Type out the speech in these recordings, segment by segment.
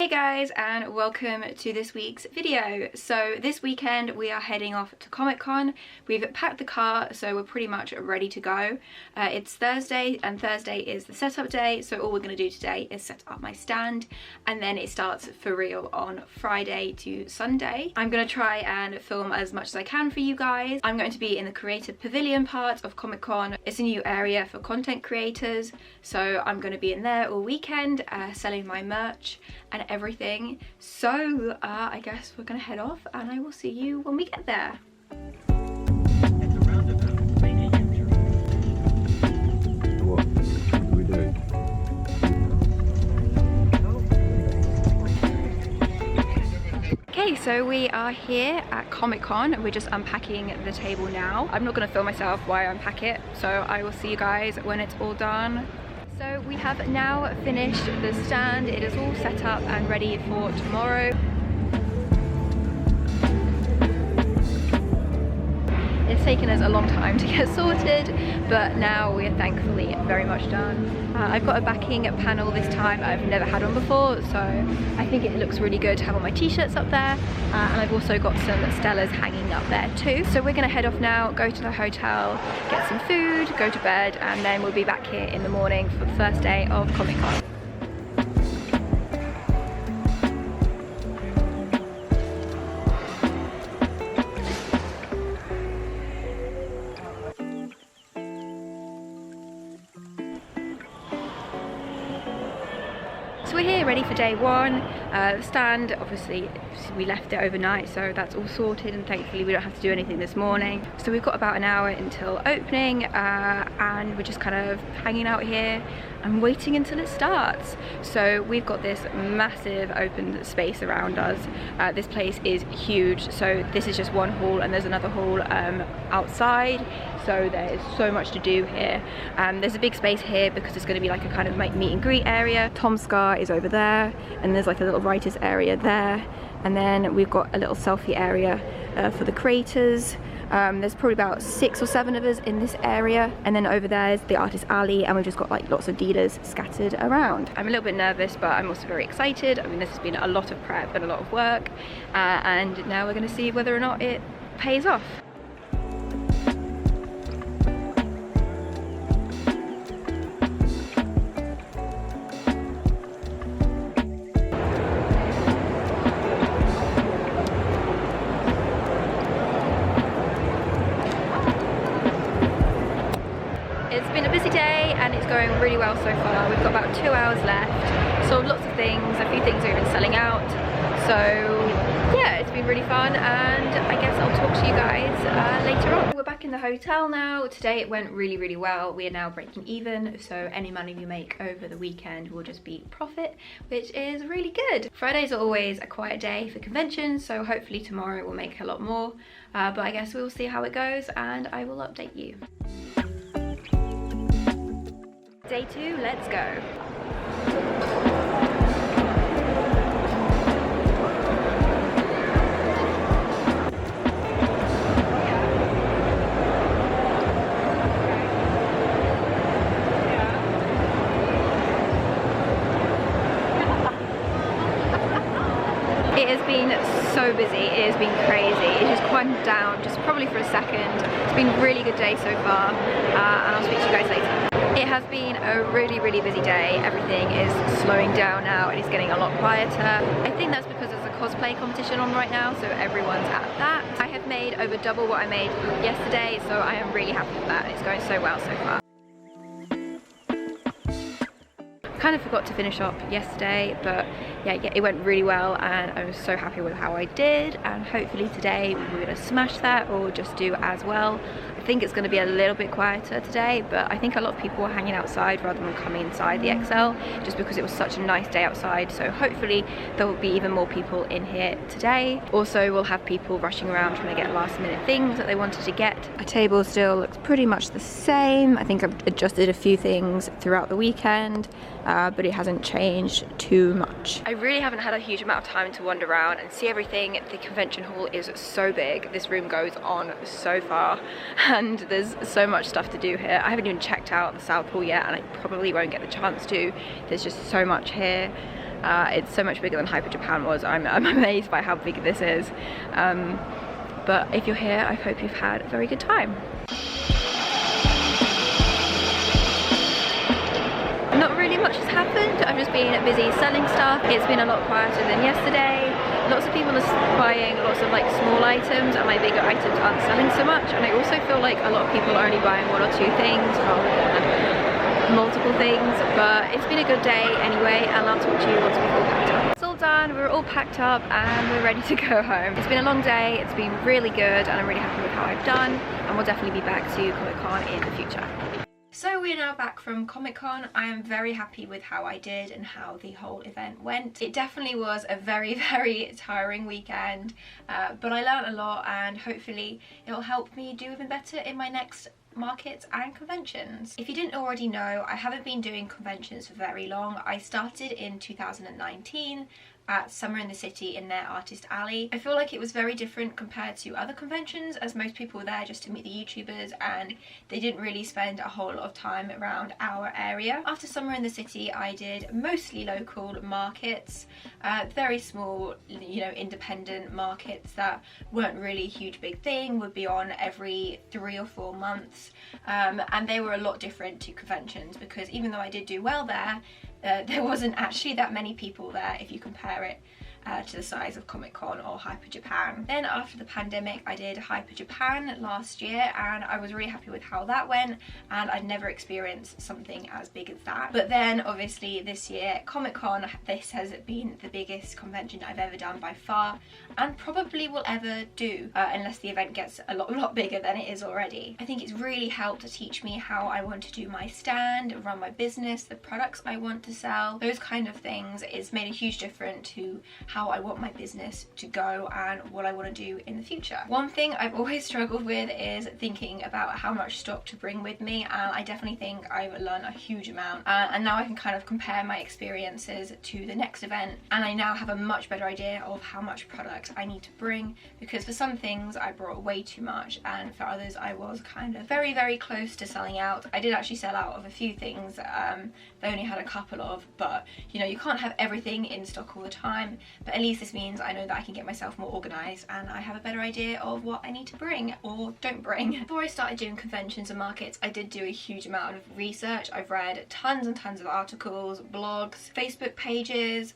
Hey guys, and welcome to this week's video. So this weekend we are heading off to Comic-Con. We've packed the car, so we're pretty much ready to go. It's Thursday, and Thursday is the setup day, so all we're going to do today is set up my stand, and then it starts for real on Friday to Sunday. I'm going to try and film as much as I can for you guys. I'm going to be in the creative pavilion part of Comic-Con. It's a new area for content creators, so I'm going to be in there all weekend selling my merch and everything. So I guess we're gonna head off and I will see you when we get there. What are we doing? Okay, so we are here at Comic-Con. We're just unpacking the table now. I'm not gonna film myself while I unpack it, so I will see you guys when it's all done. So we have now finished the stand. It is all set up and ready for tomorrow. It's taken us a long time to get sorted, but now we're thankfully very much done. I've got a backing panel this time I've never had on before, so I think it looks really good to have all my t-shirts up there, and I've also got some Stellas hanging up there too. So we're gonna head off now, go to the hotel, get some food, go to bed, and then we'll be back here in the morning for the first day of Comic-Con. So we're here ready for day one. The stand, obviously we left it overnight, so that's all sorted, and thankfully we don't have to do anything this morning. So we've got about an hour until opening, and we're just kind of hanging out here and waiting until it starts. So we've got this massive open space around us. This place is huge, so this is just one hall and there's another hall outside, so there's so much to do here. There's a big space here because it's going to be like a kind of like meet and greet area. Tom's Scar is over there, and there's like a little writers area there, and then we've got a little selfie area for the creators. There's probably about 6 or 7 of us in this area, and then over there is the artist alley, and we've just got like lots of dealers scattered around. I'm a little bit nervous, but I'm also very excited. I mean, this has been a lot of prep and a lot of work, and now we're going to see whether or not it pays off. It's been a busy day and it's going really well so far. We've got about 2 hours left, sold lots of things, a few things are even selling out. So yeah, it's been really fun, and I guess I'll talk to you guys later on. We're back in the hotel now. Today it went really well. We are now breaking even, so any money we make over the weekend will just be profit, which is really good. Fridays are always a quiet day for conventions, so hopefully tomorrow we'll make a lot more, but I guess we'll see how it goes and I will update you. Day 2, let's go. It has been so busy, it has been crazy. It just quieted down just probably for a second. It's been a really good day so far, and I'll speak to you guys later. It has been a really busy day. Everything is slowing down now and it's getting a lot quieter. I think that's because there's a cosplay competition on right now, so everyone's at that. I have made over double what I made yesterday, so I am really happy with that. It's going so well so far. Kind of forgot to finish up yesterday, but yeah, it went really well and I was so happy with how I did, and hopefully today we're going to smash that or just do as well. I think it's going to be a little bit quieter today, but I think a lot of people were hanging outside rather than coming inside the XL just because it was such a nice day outside, so hopefully there will be even more people in here today. Also, we'll have people rushing around trying to get last minute things that they wanted to get. Our table still looks pretty much the same. I think I've adjusted a few things throughout the weekend, but it hasn't changed too much. I really haven't had a huge amount of time to wander around and see everything. The convention hall is so big. This room goes on so far and there's so much stuff to do here. I haven't even checked out the South Hall yet, and I probably won't get the chance to. There's just so much here. It's so much bigger than Hyper Japan was. I'm amazed by how big this is. But if you're here, I hope you've had a very good time. Not really much has happened. I've just been busy selling stuff. It's been a lot quieter than yesterday. Lots of people are buying lots of like small items, and my bigger items aren't selling so much. And I also feel like a lot of people are only buying 1 or 2 things rather than multiple things. But it's been a good day anyway, and I'll talk to you once we've all packed up. It's all done, we're all packed up and we're ready to go home. It's been a long day, it's been really good, and I'm really happy with how I've done, and we'll definitely be back to Comic-Con in the future. So we're now back from Comic-Con. I am very happy with how I did and how the whole event went. It definitely was a very, very tiring weekend, but I learned a lot, and hopefully it'll help me do even better in my next markets and conventions. If you didn't already know, I haven't been doing conventions for very long. I started in 2019 at Summer in the City in their Artist Alley. I feel like it was very different compared to other conventions, as most people were there just to meet the YouTubers and they didn't really spend a whole lot of time around our area. After Summer in the City, I did mostly local markets, very small, you know, independent markets that weren't really a huge big thing, would be on every 3 or 4 months, and they were a lot different to conventions, because even though I did do well there, there wasn't actually that many people there if you compare it to the size of Comic-Con or Hyper Japan. Then after the pandemic, I did Hyper Japan last year, and I was really happy with how that went, and I'd never experienced something as big as that. But then obviously this year, Comic-Con, this has been the biggest convention I've ever done by far, and probably will ever do, unless the event gets a lot bigger than it is already. I think it's really helped to teach me how I want to do my stand, run my business, the products I want to sell, those kind of things. It's made a huge difference to how I want my business to go and what I want to do in the future. One thing I've always struggled with is thinking about how much stock to bring with me, and I definitely think I've learned a huge amount, and now I can kind of compare my experiences to the next event, and I now have a much better idea of how much product I need to bring, because for some things I brought way too much, and for others I was kind of very close to selling out. I did actually sell out of a few things they only had a couple of, but you know, you can't have everything in stock all the time. But at least this means I know that I can get myself more organised, and I have a better idea of what I need to bring or don't bring. Before I started doing conventions and markets, I did do a huge amount of research. I've read tons and tons of articles, blogs, Facebook pages,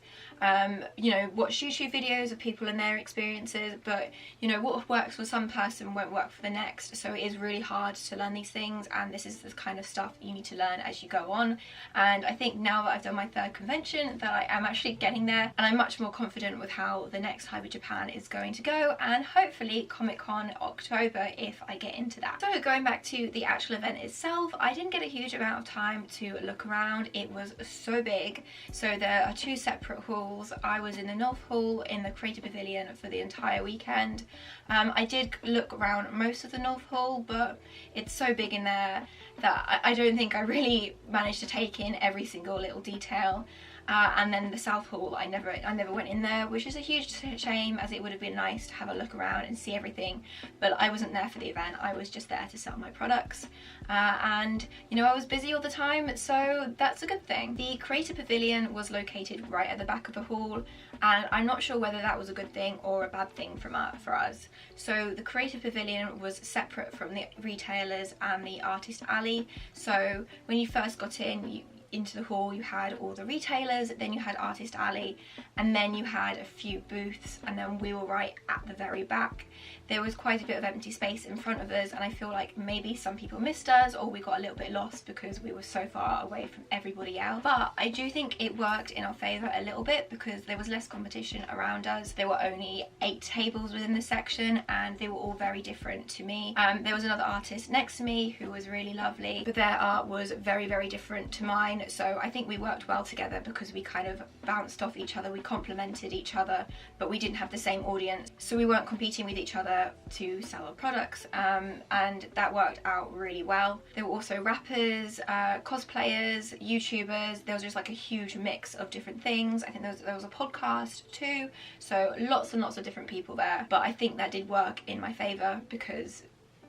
you know, watched YouTube videos of people and their experiences, but you know, what works for some person won't work for the next, so it is really hard to learn these things, and this is the kind of stuff you need to learn as you go on. And I think now that I've done my 3rd convention that I am actually getting there, and I'm much more confident with how the next Hyper Japan is going to go, and hopefully Comic-Con October if I get into that. So going back to the actual event itself, I didn't get a huge amount of time to look around. It was so big, so there are 2 separate halls. I was in the North Hall in the Creator Pavilion for the entire weekend. I did look around most of the North Hall, but it's so big in there that I don't think I really managed to take in every single little detail. And then the South Hall, I never went in there, which is a huge shame, as it would have been nice to have a look around and see everything, but I wasn't there for the event. I was just there to sell my products, and you know, I was busy all the time, so that's a good thing. The Creator Pavilion was located right at the back of the hall, and I'm not sure whether that was a good thing or a bad thing for us. So the Creator Pavilion was separate from the retailers and the Artist Alley, so when you first got into the hall, you had all the retailers, then you had Artist Alley, and then you had a few booths, and then we were right at the very back. There was quite a bit of empty space in front of us, and I feel like maybe some people missed us, or we got a little bit lost because we were so far away from everybody else. But I do think it worked in our favour a little bit, because there was less competition around us. There were only 8 tables within the section, and they were all very different to me. There was another artist next to me who was really lovely, but their art was very different to mine. So I think we worked well together, because we kind of bounced off each other, we complemented each other, but we didn't have the same audience, so we weren't competing with each other to sell our products, and that worked out really well. There were also rappers, cosplayers, YouTubers. There was just like a huge mix of different things. I think there was a podcast too, so lots and lots of different people there, but I think that did work in my favour, because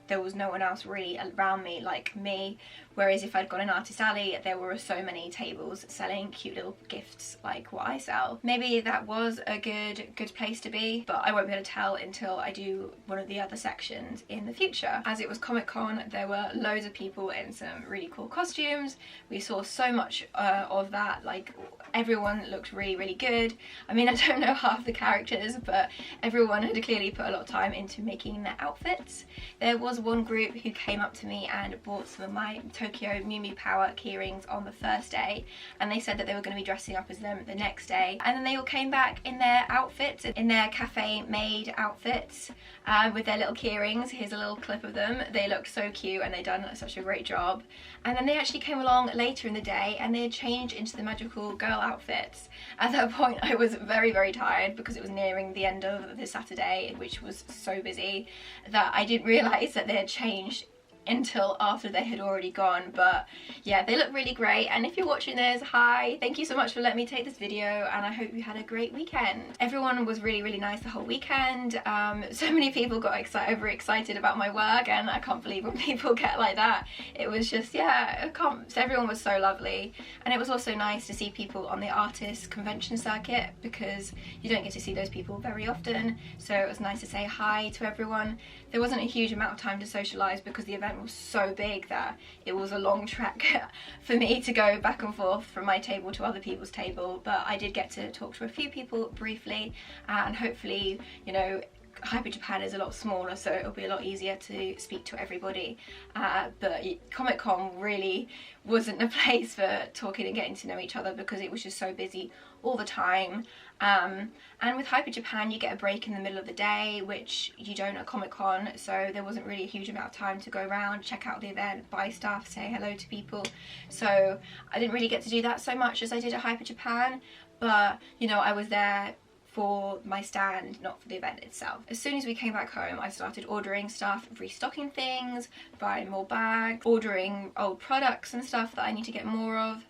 there was no one else really around me like me Whereas if I'd gone in Artist Alley, there were so many tables selling cute little gifts like what I sell. Maybe that was a good place to be, but I won't be able to tell until I do one of the other sections in the future. As it was Comic-Con, there were loads of people in some really cool costumes. We saw so much of that, like everyone looked really good. I mean, I don't know half the characters, but everyone had clearly put a lot of time into making their outfits. There was one group who came up to me and bought some of my Tokyo Mew Mew Power keyrings on the first day, and they said that they were going to be dressing up as them the next day, and then they all came back in their outfits, in their cafe made outfits, with their little keyrings. Here's a little clip of them. They looked so cute and they'd done such a great job. And then they actually came along later in the day and they had changed into the magical girl outfits. At that point I was very tired because it was nearing the end of the Saturday, which was so busy, that I didn't realise that they had changed until after they had already gone. But yeah, they look really great, and if you're watching this, hi, thank you so much for letting me take this video, and I hope you had a great weekend. Everyone was really nice the whole weekend. So many people got overexcited about my work, and I can't believe when people get like that. It was just, yeah, everyone was so lovely. And it was also nice to see people on the artist convention circuit, because you don't get to see those people very often, so it was nice to say hi to everyone. There wasn't a huge amount of time to socialise because the event was so big that it was a long trek for me to go back and forth from my table to other people's table, but I did get to talk to a few people briefly, and hopefully, you know, Hyper Japan is a lot smaller, so it'll be a lot easier to speak to everybody, but Comic-Con really wasn't a place for talking and getting to know each other because it was just so busy all the time. And with Hyper Japan you get a break in the middle of the day, which you don't at Comic-Con, so there wasn't really a huge amount of time to go around, check out the event, buy stuff, say hello to people. So I didn't really get to do that so much as I did at Hyper Japan, but you know, I was there for my stand, not for the event itself. As soon as we came back home, I started ordering stuff, restocking things, buying more bags, ordering old products and stuff that I need to get more of.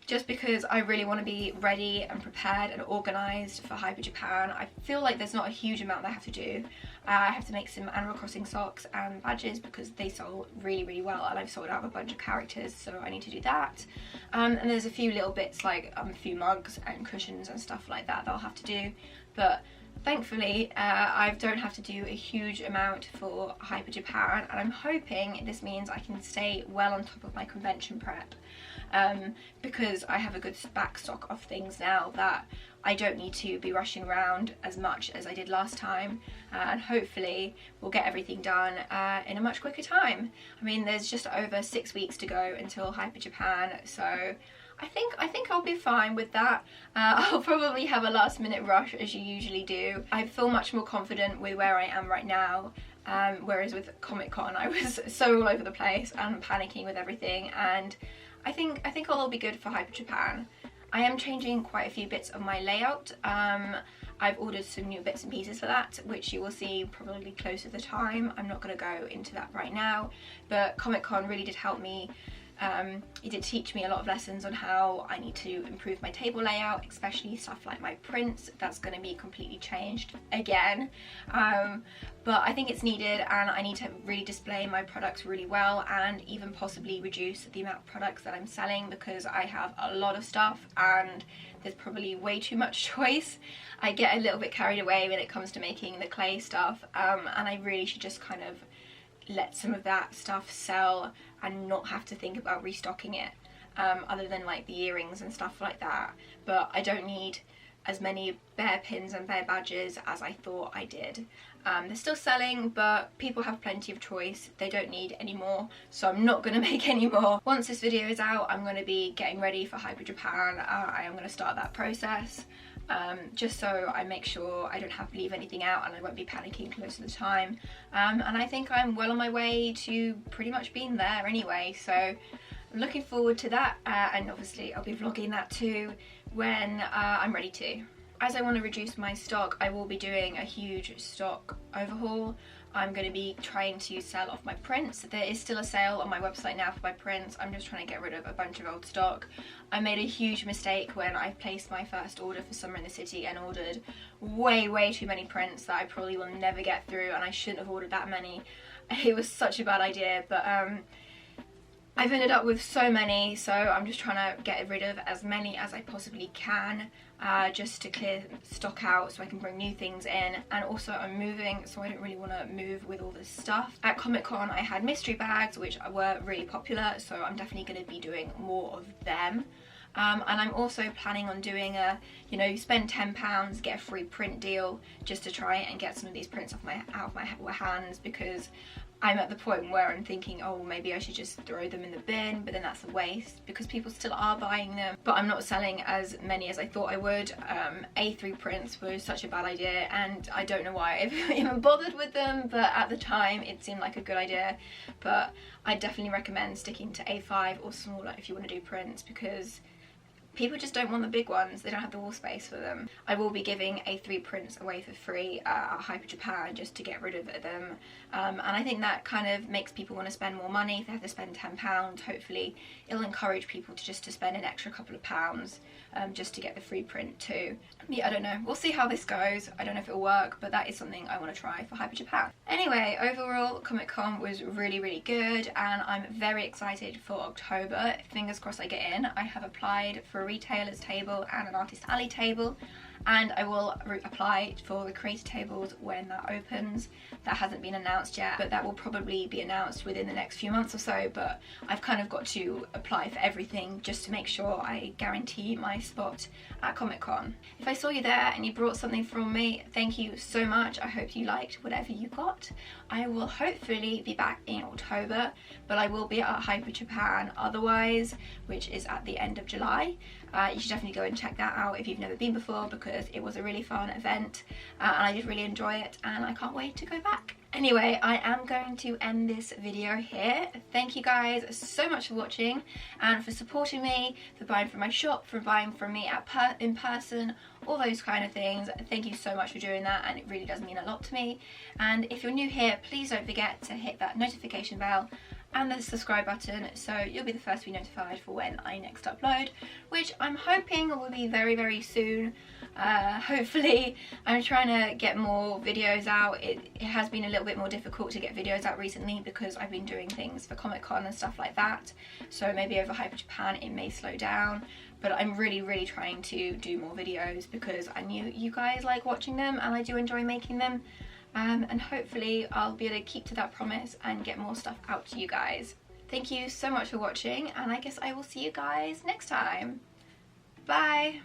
Just because I really want to be ready and prepared and organised for Hyper Japan. I feel like there's not a huge amount that I have to do. I have to make some Animal Crossing socks and badges because they sold really well, and I've sold out a bunch of characters, so I need to do that. And there's a few little bits like a few mugs and cushions and stuff like that I'll have to do, but thankfully I don't have to do a huge amount for Hyper Japan, and I'm hoping this means I can stay well on top of my convention prep, because I have a good back stock of things now that I don't need to be rushing around as much as I did last time, and hopefully we'll get everything done in a much quicker time. I mean, there's just over 6 weeks to go until Hyper Japan, so I think I'll be fine with that. I'll probably have a last minute rush as you usually do. I feel much more confident with where I am right now, whereas with Comic-Con I was so all over the place and panicking with everything, and I think I'll be good for Hyper Japan. I am changing quite a few bits of my layout. I've ordered some new bits and pieces for that, which you will see probably closer to the time. I'm not going to go into that right now, but Comic-Con really did help me. It did teach me a lot of lessons on how I need to improve my table layout, especially stuff like my prints. That's going to be completely changed again, but I think it's needed, and I need to really display my products really well, and even possibly reduce the amount of products that I'm selling, because I have a lot of stuff and there's probably way too much choice. I get a little bit carried away when it comes to making the clay stuff, and I really should just kind of let some of that stuff sell and not have to think about restocking it, other than like the earrings and stuff like that. But I don't need as many bear pins and bear badges as I thought I did. They're still selling, but people have plenty of choice. They don't need any more, so I'm not going to make any more. Once this video is out, I'm going to be getting ready for Hyper Japan. I am going to start that process, just so I make sure I don't have to leave anything out and I won't be panicking most of the time. And I think I'm well on my way to pretty much being there anyway, so I'm looking forward to that, and obviously I'll be vlogging that too when I'm ready to. As I want to reduce my stock, I will be doing a huge stock overhaul. I'm going to be trying to sell off my prints. There is still a sale on my website now for my prints. I'm just trying to get rid of a bunch of old stock. I made a huge mistake when I placed my first order for Summer in the City and ordered way too many prints that I probably will never get through, and I shouldn't have ordered that many. It was such a bad idea, but I've ended up with so many, so I'm just trying to get rid of as many as I possibly can, just to clear stock out so I can bring new things in. And also I'm moving, so I don't really want to move with all this stuff. At Comic Con I had mystery bags which were really popular, so I'm definitely going to be doing more of them. And I'm also planning on doing a, you know, you spend £10, get a free print deal, just to try and get some of these prints out of my hands, because I'm at the point where I'm thinking, oh, maybe I should just throw them in the bin, but then that's a waste because people still are buying them. But I'm not selling as many as I thought I would. A3 prints was such a bad idea, and I don't know why I've even bothered with them, but at the time it seemed like a good idea. But I definitely recommend sticking to A5 or smaller if you want to do prints, because people just don't want the big ones, they don't have the wall space for them. I will be giving A3 prints away for free at Hyper Japan just to get rid of them. And I think that kind of makes people want to spend more money. If they have to spend £10, hopefully it'll encourage people to spend an extra couple of pounds just to get the free print too. Yeah, I don't know, we'll see how this goes. I don't know if it'll work, but that is something I want to try for Hyper Japan. Anyway, overall Comic Con was really good, and I'm very excited for October. Fingers crossed I get in. I have applied for a retailer's table and an artist alley table, and I will apply for the creator tables when that opens. That hasn't been announced yet, but that will probably be announced within the next few months or so. But I've kind of got to apply for everything just to make sure I guarantee my spot at Comic Con. If I saw you there and you brought something from me, thank you so much. I hope you liked whatever you got. I will hopefully be back in October, but I will be at Hyper Japan otherwise, which is at the end of July. You should definitely go and check that out if you've never been before, because it was a really fun event, and I did really enjoy it, and I can't wait to go back. Anyway, I am going to end this video here. Thank you guys so much for watching and for supporting me, for buying from my shop, for buying from me in person, all those kind of things. Thank you so much for doing that, and it really does mean a lot to me. And if you're new here, please don't forget to hit that notification bell and the subscribe button, so you'll be the first to be notified for when I next upload, which I'm hoping will be very soon. Hopefully. I'm trying to get more videos out. It has been a little bit more difficult to get videos out recently because I've been doing things for Comic Con and stuff like that, so maybe over Hyper Japan it may slow down, but I'm really trying to do more videos because I knew you guys like watching them and I do enjoy making them. And hopefully I'll be able to keep to that promise and get more stuff out to you guys. Thank you so much for watching, and I guess I will see you guys next time. Bye!